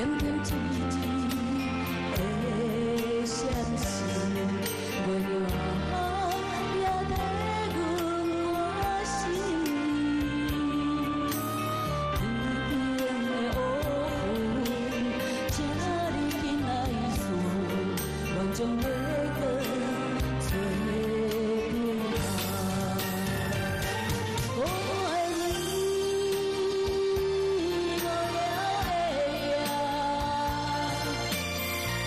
点点滴滴的闪烁，月亮也替阮关心。天边的乌云，这哩紧来散，愿将月光做平淡。我爱你，无聊的夜，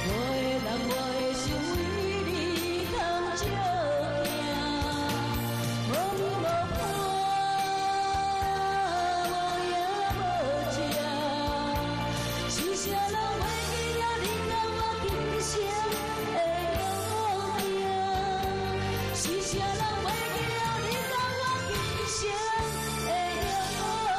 我的人，我的心为你通照行，无眠无伴，无影无迹，是啥人袂记了你甲我今生的约定？是啥人袂记了你甲我今生的约定？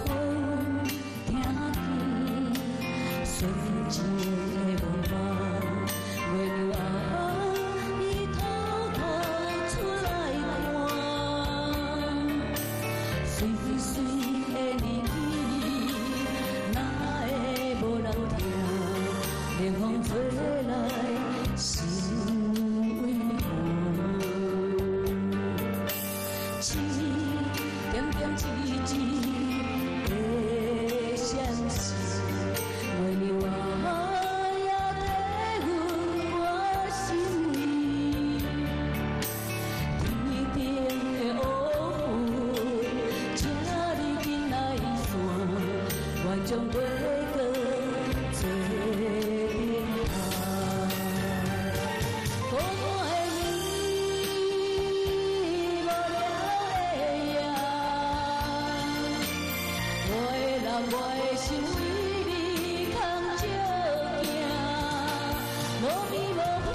风听见纯情的梦幻，月亮伊偷偷出来看，水水的日子哪会无人听？冷风吹来心为寒，一点点滴滴的闪烁，月亮也替阮关心。天边的乌云，这哩紧来散，愿将月光做平淡。我爱你，无聊的夜，我的人，我的心为你通照行，无眠无伴，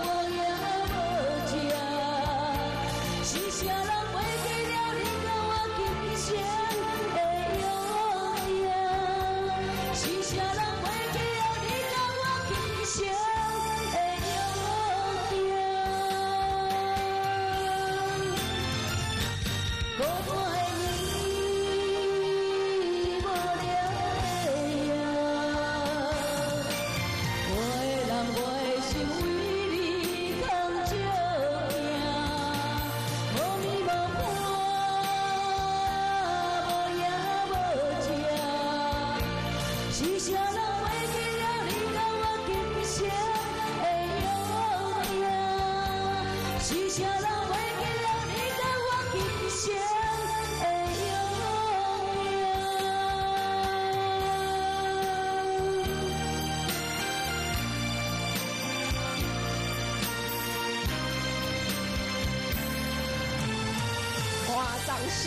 无影无迹，是啥人袂记了你甲我今生的约定？是啥人袂记了你甲我今生的约定？我爱你，无聊的夜，我的人，我的心为你通照行，无眠无伴，无影无迹，是啥人袂记了你甲我今生的约定？是啥人袂记了你甲我今生的约定？哇，掌声！